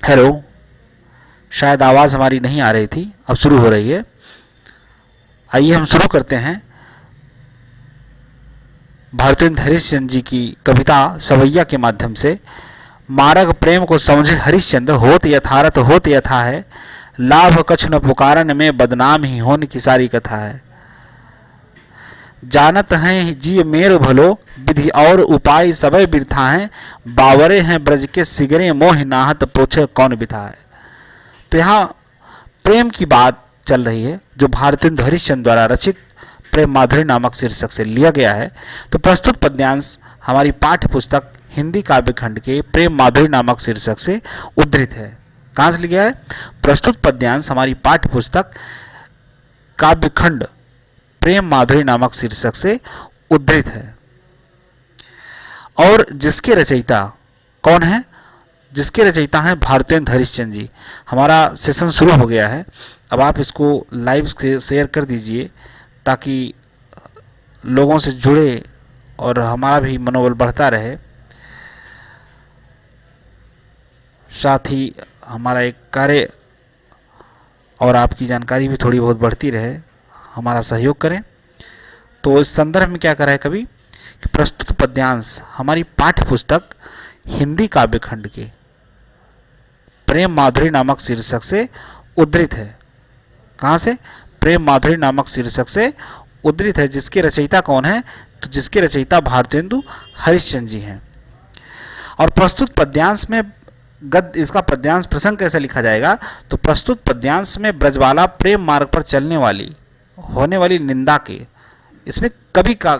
Hello, शायद आवाज़ हमारी नहीं आ रही थी, अब शुरू हो रही है। आइए हम शुरू करते हैं भारतेंद्र हरिश्चंद्र जी की कविता सवैया के माध्यम से। मारग प्रेम को समझे हरिश्चंद्र, होत यथारथ होत यथा है, लाभ कछु न पुकारन में बदनाम ही होने की सारी कथा है। जानत हैं जी मेर भलो, विधि और उपाय सबय बिरथा है, बावरे हैं ब्रज के सिगरे मोह नाहत पोछे कौन बिथा है। तो यहाँ प्रेम की बात चल रही है जो भारतेंद्र हरिश्चंद्र द्वारा रचित प्रेम माधुरी नामक शीर्षक से लिया गया है। तो प्रस्तुत पद्यांश हमारी पाठ्य पुस्तक हिंदी काव्य खंड के प्रेम माधुरी नामक शीर्षक से उद्धृत है। कहाँ से लिया है? प्रस्तुत पद्यांश हमारी पाठ्य पुस्तक काव्य खंड प्रेम माधुरी नामक शीर्षक से उद्धृत है। और जिसके रचयिता कौन है? जिसके रचयिता हैं भारतेंद्र हरिश्चंद्र जी। हमारा सेशन शुरू हो गया है, अब आप इसको लाइव शेयर कर दीजिए ताकि लोगों से जुड़े और हमारा भी मनोबल बढ़ता रहे, साथ ही हमारा एक कार्य और आपकी जानकारी भी थोड़ी बहुत बढ़ती रहे। हमारा सहयोग करें। तो इस संदर्भ में क्या करा है कवि कि प्रस्तुत पद्यांश हमारी पाठ्य पुस्तक हिंदी काव्य खंड के प्रेम माधुरी नामक शीर्षक से उद्धृत है। कहाँ से? प्रेम माधुरी नामक शीर्षक से उद्धृत है। जिसके रचयिता कौन है? तो जिसके रचयिता भारतेंदु हरिश्चंद्र जी हैं। और प्रस्तुत पद्यांश में इसका पद्यांश प्रसंग कैसे लिखा जाएगा? तो प्रस्तुत पद्यांश में ब्रजबाला प्रेम मार्ग पर चलने वाली होने वाली निंदा के, इसमें कवि का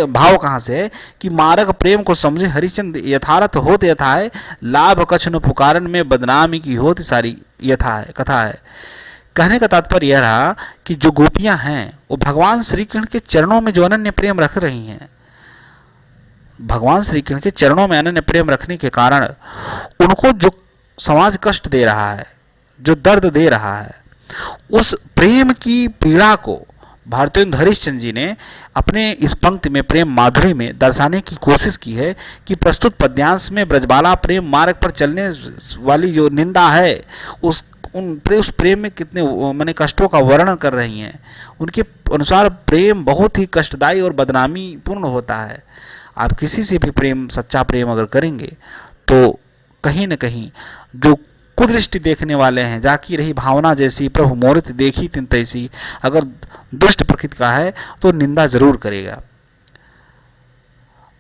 भाव कहाँ से है कि मारग प्रेम को समझे हरिश्चंद्र, यथारथ होत यथा है, लाभ कछु न पुकारन में बदनामी की होत सारी यथा है कथा है। कहने का तात्पर्य यह रहा कि जो गोपियां हैं वो भगवान श्री कृष्ण के चरणों में जो अनन्य प्रेम रख रही हैं, भगवान श्री कृष्ण के चरणों में अनन्य प्रेम रखने के कारण उनको जो समाज कष्ट दे रहा है, जो दर्द दे रहा है, उस प्रेम की पीड़ा को भारतेंद्र हरिश्चंद्र जी ने अपने इस पंक्ति में प्रेम माधुरी में दर्शाने की कोशिश की है कि प्रस्तुत पद्यांश में ब्रजबाला प्रेम मार्ग पर चलने वाली जो निंदा है उस प्रेम में कितने माने कष्टों का वर्णन कर रही हैं। उनके अनुसार प्रेम बहुत ही कष्टदायी और बदनामी पूर्ण होता है। आप किसी से भी प्रेम, सच्चा प्रेम अगर करेंगे तो कहीं न कहीं जो कुदृष्टि देखने वाले हैं, जाकी रही भावना जैसी प्रभु मोरित देखी तिन तैसी, अगर दुष्ट प्रकृति का है तो निंदा जरूर करेगा।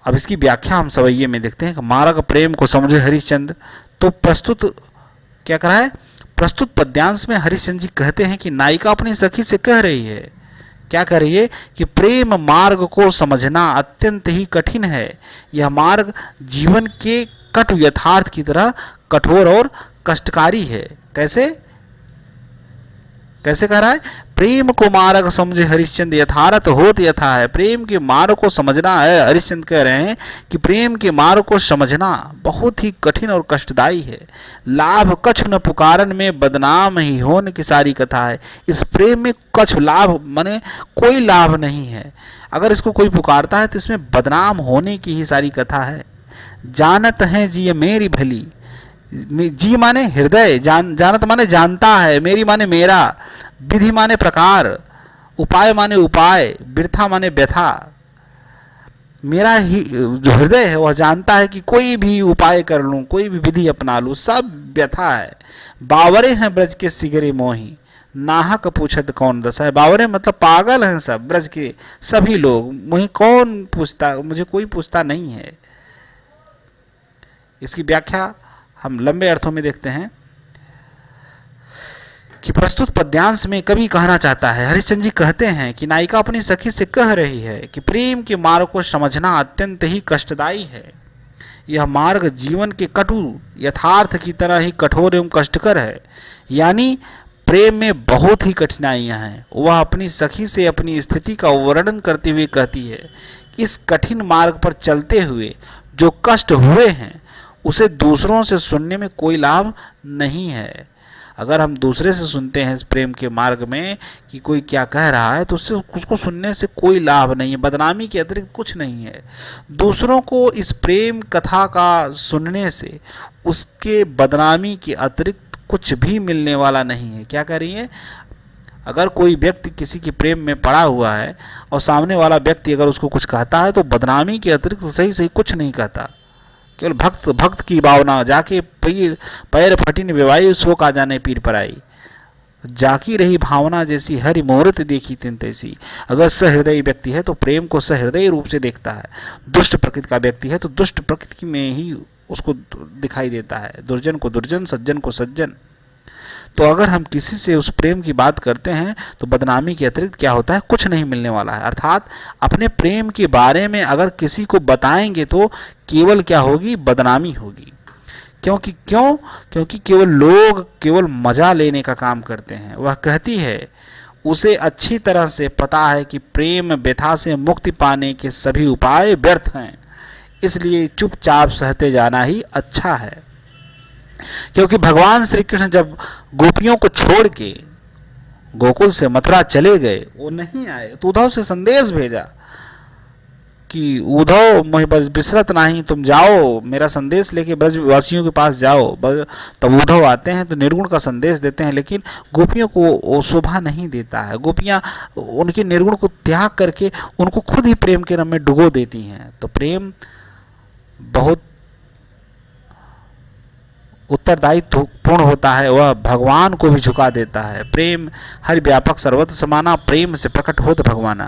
अब इसकी व्याख्या हम सवैये में देखते हैं कि मारग प्रेम को समझे हरिश्चंद्र। तो प्रस्तुत क्या करा है? प्रस्तुत पद्यांश में हरिश्चंद्र जी कहते हैं कि नायिका अपनी सखी से कह रही है, क्या कह रही है कि प्रेम मार्ग को समझना अत्यंत ही कठिन है। यह मार्ग जीवन के कटु यथार्थ की तरह कठोर और कष्टकारी है। कैसे कैसे कह रहा है? प्रेम को मार्ग समझे हरिश्चंद्र, यथारथ होत यथा है। प्रेम के मार्ग को समझना है। हरिश्चंद्र कह रहे हैं कि प्रेम के मार्ग को समझना बहुत ही कठिन और कष्टदायी है। लाभ कछु न पुकारन में बदनाम ही होने की सारी कथा है। इस प्रेम में कछु लाभ माने कोई लाभ नहीं है। अगर इसको कोई पुकारता है तो इसमें बदनाम होने की ही सारी कथा है। जानत है जी मेरी भली, जी माने हृदय, जानत माने जानता है, मेरी माने मेरा, विधि माने प्रकार, उपाय माने उपाय, बिरथा माने व्यथा। मेरा ही जो हृदय है वह जानता है कि कोई भी उपाय कर लूं, कोई भी विधि अपना लूं, सब व्यथा है। बावरे हैं ब्रज के सिगरे मोही, नाहक पूछत कौन दशा है। बावरे मतलब पागल हैं सब ब्रज के सभी लोग, मुझे कौन पूछता, मुझे कोई पूछता नहीं है। इसकी व्याख्या हम लंबे अर्थों में देखते हैं कि प्रस्तुत पद्यांश में कवि कहना चाहता है, हरिश्चंद्र जी कहते हैं कि नायिका अपनी सखी से कह रही है कि प्रेम के मार्ग को समझना अत्यंत ही कष्टदायी है। यह मार्ग जीवन के कटु यथार्थ की तरह ही कठोर एवं कष्टकर है। यानी प्रेम में बहुत ही कठिनाइयां हैं। वह अपनी सखी से अपनी स्थिति का वर्णन करते हुए कहती है, इस कठिन मार्ग पर चलते हुए जो कष्ट हुए हैं उसे दूसरों से सुनने में कोई लाभ नहीं है। अगर हम दूसरे से सुनते हैं इस प्रेम के मार्ग में कि कोई क्या कह रहा है, तो उससे उसको सुनने से कोई लाभ नहीं है, बदनामी के अतिरिक्त कुछ नहीं है। दूसरों को इस प्रेम कथा का सुनने से उसके बदनामी के अतिरिक्त कुछ भी मिलने वाला नहीं है। क्या कह रही है? अगर कोई व्यक्ति किसी के प्रेम में पड़ा हुआ है और सामने वाला व्यक्ति अगर उसको कुछ कहता है तो बदनामी के अतिरिक्त सही सही कुछ नहीं कहता। केवल भक्त भक्त की भावना, जाके पैर फटिन विवाही शोक आ जाने पीर पर आई, जाकी रही भावना जैसी हरि मुहूर्त देखी तिन तैसी। अगर सहृदयी व्यक्ति है तो प्रेम को सहृदयी रूप से देखता है, दुष्ट प्रकृति का व्यक्ति है तो दुष्ट प्रकृति में ही उसको दिखाई देता है, दुर्जन को दुर्जन, सज्जन को सज्जन। तो अगर हम किसी से उस प्रेम की बात करते हैं तो बदनामी के अतिरिक्त क्या होता है? कुछ नहीं मिलने वाला है। अर्थात अपने प्रेम के बारे में अगर किसी को बताएंगे तो केवल क्या होगी? बदनामी होगी। क्योंकि केवल लोग केवल मजा लेने का काम करते हैं। वह कहती है उसे अच्छी तरह से पता है कि प्रेम व्यथा से मुक्ति पाने के सभी उपाय व्यर्थ हैं, इसलिए चुपचाप सहते जाना ही अच्छा है। क्योंकि भगवान श्री कृष्ण जब गोपियों को छोड़ के गोकुल से मथुरा चले गए, वो नहीं आए, तो उद्धव से संदेश भेजा कि उद्धव मोहि बिसरत नहीं, तुम जाओ मेरा संदेश लेके ब्रजवासियों के पास जाओ। तब उद्धव आते हैं तो निर्गुण का संदेश देते हैं, लेकिन गोपियों को वो शोभा नहीं देता है। गोपियाँ उनके निर्गुण को त्याग करके उनको खुद ही प्रेम के रंग में डुबो देती हैं। तो प्रेम बहुत उत्तरदायित्व पूर्ण होता है, वह भगवान को भी झुका देता है। प्रेम हर व्यापक सर्वत्र समाना, प्रेम से प्रकट होत भगवाना।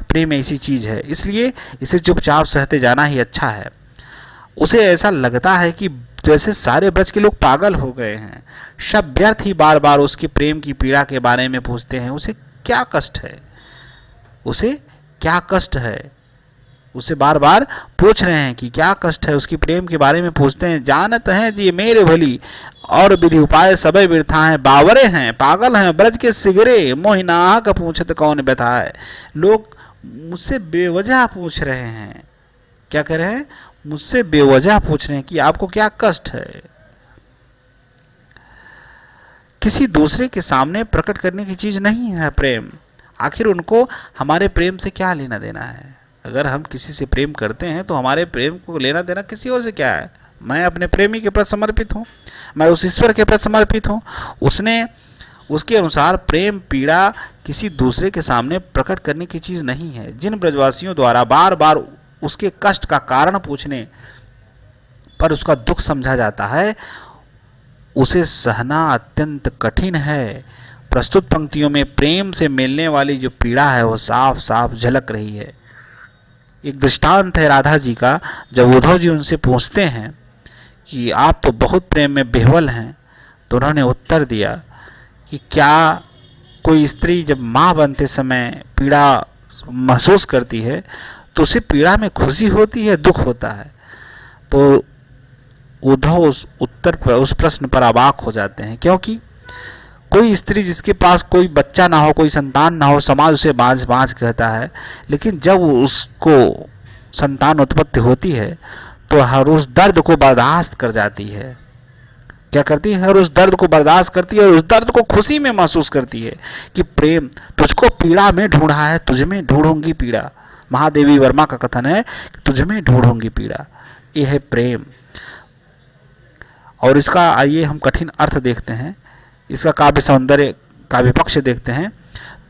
प्रेम ऐसी चीज है, इसलिए इसे चुपचाप सहते जाना ही अच्छा है। उसे ऐसा लगता है कि जैसे सारे ब्रज के लोग पागल हो गए हैं, सब व्यर्थ ही बार बार उसके प्रेम की पीड़ा के बारे में पूछते हैं। उसे क्या कष्ट है? उसे क्या कष्ट है? उसे बार बार पूछ रहे हैं कि क्या कष्ट है, उसकी प्रेम के बारे में पूछते हैं। जानत हैं जी मेरे भली और विधि उपाय सबे बिरथा हैं, बावरे हैं पागल हैं ब्रज के सिगरे, मोहिनाह का पूछत कौन व्यथा है। लोग मुझसे बेवजह पूछ रहे हैं। क्या कह रहे हैं? मुझसे बेवजह पूछ रहे हैं कि आपको क्या कष्ट है। किसी दूसरे के सामने प्रकट करने की चीज नहीं है प्रेम। आखिर उनको हमारे प्रेम से क्या लेना देना है? अगर हम किसी से प्रेम करते हैं तो हमारे प्रेम को लेना देना किसी और से क्या है? मैं अपने प्रेमी के प्रति समर्पित हूँ, मैं उस ईश्वर के प्रति समर्पित हूँ। उसने उसके अनुसार प्रेम पीड़ा किसी दूसरे के सामने प्रकट करने की चीज़ नहीं है। जिन ब्रजवासियों द्वारा बार बार उसके कष्ट का कारण पूछने पर उसका दुख समझा जाता है, उसे सहना अत्यंत कठिन है। प्रस्तुत पंक्तियों में प्रेम से मिलने वाली जो पीड़ा है वो साफ साफ झलक रही है। एक दृष्टांत है राधा जी का। जब उद्धव जी उनसे पूछते हैं कि आप तो बहुत प्रेम में बेहवल हैं, तो उन्होंने उत्तर दिया कि क्या कोई स्त्री जब माँ बनते समय पीड़ा महसूस करती है तो उसे पीड़ा में खुशी होती है, दुख होता है? तो उद्धव उस उत्तर पर, उस प्रश्न पर अवाक हो जाते हैं, क्योंकि कोई स्त्री जिसके पास कोई बच्चा ना हो, कोई संतान ना हो, समाज उसे बांझ बांझ कहता है, लेकिन जब उसको संतान उत्पत्ति होती है तो हर उस दर्द को बर्दाश्त कर जाती है। क्या करती है? हर उस दर्द को बर्दाश्त करती है और उस दर्द को खुशी में महसूस करती है कि प्रेम तुझको पीड़ा में ढूंढा है, तुझ में ढूंढूंगी पीड़ा। महादेवी वर्मा का कथन है कि तुझ में ढूंढूंगी पीड़ा। यह है प्रेम। और इसका आइए हम कठिन अर्थ देखते हैं, इसका काव्य सौंदर्य, काव्य पक्ष देखते हैं।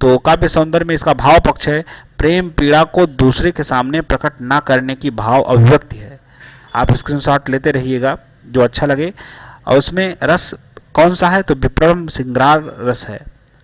तो काव्य सौंदर्य में इसका भाव पक्ष है, प्रेम पीड़ा को दूसरे के सामने प्रकट ना करने की भाव अभिव्यक्ति है। आप स्क्रीनशॉट लेते रहिएगा जो अच्छा लगे। और उसमें रस कौन सा है? तो विप्रम श्रृंगार रस है।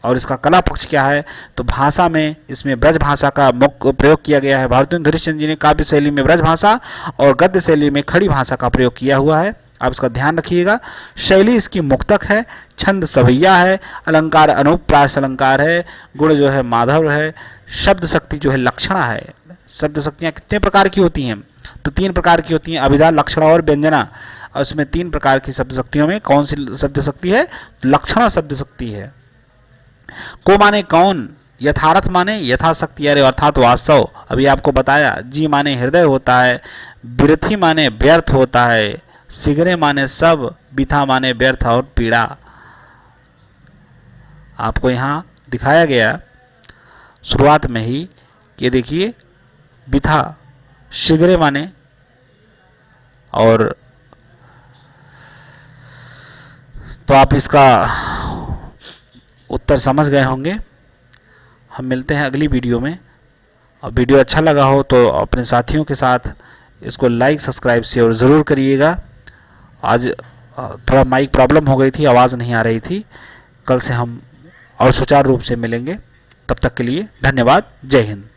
और इसका कला पक्ष क्या है? तो भाषा में इसमें ब्रज भाषा का मुख्य प्रयोग किया गया है। भारतेंदु हरिश्चंद्र जी ने काव्य शैली में ब्रज भाषा और गद्य शैली में खड़ी भाषा का प्रयोग किया हुआ है। आप इसका ध्यान रखिएगा। शैली इसकी मुक्तक है, छंद सवैया है, अलंकार अनुप्रास अलंकार है, गुण जो है माधव है, शब्द शक्ति जो है लक्षणा है। शब्द शक्तियाँ कितने प्रकार की होती हैं? तो 3 प्रकार की होती हैं, अभिधा, लक्षणा और व्यंजना। और उसमें 3 प्रकार की शब्द शक्तियों में कौन सी शब्द शक्ति है? लक्षणा शब्द शक्ति है। को माने कौन, यथार्थ माने यथाशक्ति, अरे अर्थात वास्तव, अभी आपको बताया। जी माने हृदय होता है, विरथी माने व्यर्थ होता है, सिगरे माने सब, बिथा माने व्यर्थ और पीड़ा। आपको यहाँ दिखाया गया शुरुआत में ही कि देखिए बिथा शीघ्रे माने, और तो आप इसका उत्तर समझ गए होंगे। हम मिलते हैं अगली वीडियो में। और वीडियो अच्छा लगा हो तो अपने साथियों के साथ इसको लाइक सब्सक्राइब शेयर ज़रूर करिएगा। आज थोड़ा माइक प्रॉब्लम हो गई थी, आवाज़ नहीं आ रही थी। कल से हम और सुचारू रूप से मिलेंगे। तब तक के लिए धन्यवाद। जय हिंद।